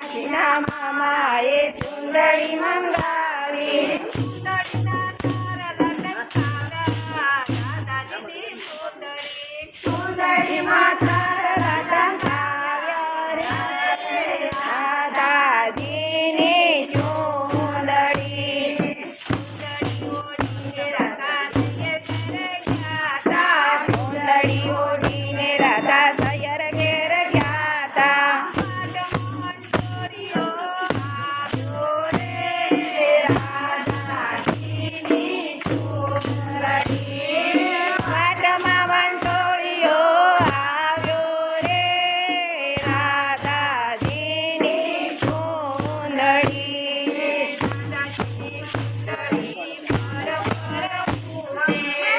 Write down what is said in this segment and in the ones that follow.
મામાએ ચુંદડી મંગાવી ચુંદડી માતા દાદાજીની ચુંદડી ચુંદડી ઓઢીને રાધા સૈયર ઘેર ગયા તા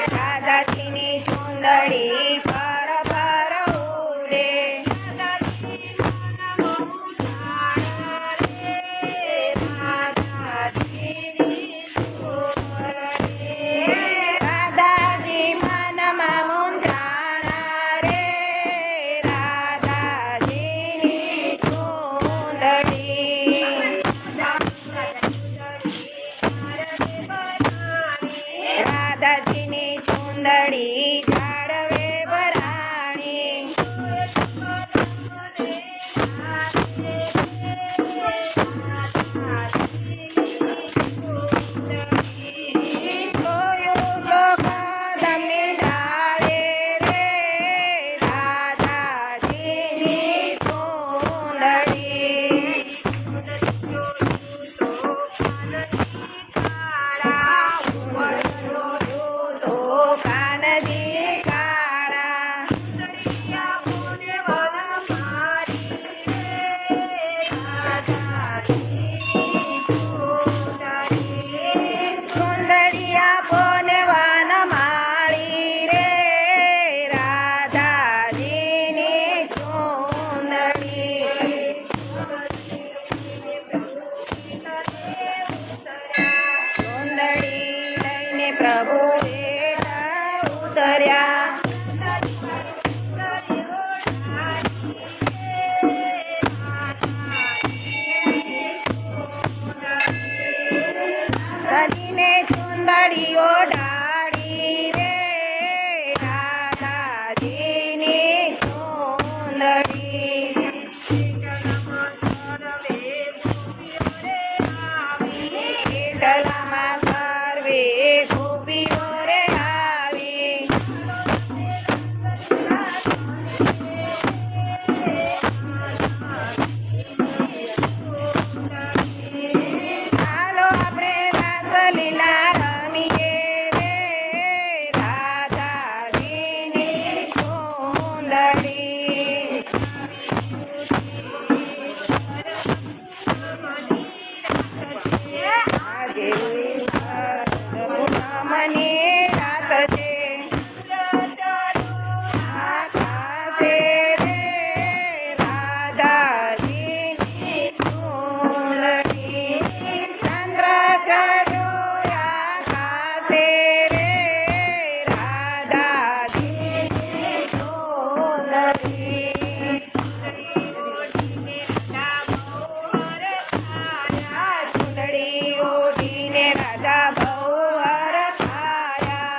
દાદાજીની ચુંદડી પર પર ઉડે દાદાજી મનમાં મૂંઝાણા રે રાધાજીની ચુંદડી રાધાજીની ચુંદડી જાળવે ભરાણી જોયું તો કદમને ડાળે રે રાધાજીની ચુંદડી કાનજી કાળા સુંદરિયા પોને વન માળી રે રાધાજીની ચુંદડી ચુંદડી લઈને પ્રભુ ઉતર્યા સજીને ચુંદડી ઓઢાડી રે રાધાજીની ચુંદડી કેટલામાં સર્વે ગોપીઓ રે આવી ચાલો આપણે રાસલીલા રમીએ રે રાધાજીની ચુંદડી આજે મની રાત છે આકાશે રે રાધાજીની ચુંદડી ચંદ્ર ચડ્યો આકાશે રે રાધાજીની ચુંદડી ચુંદડી ઓઢીને રાજા બહુ હરખાયા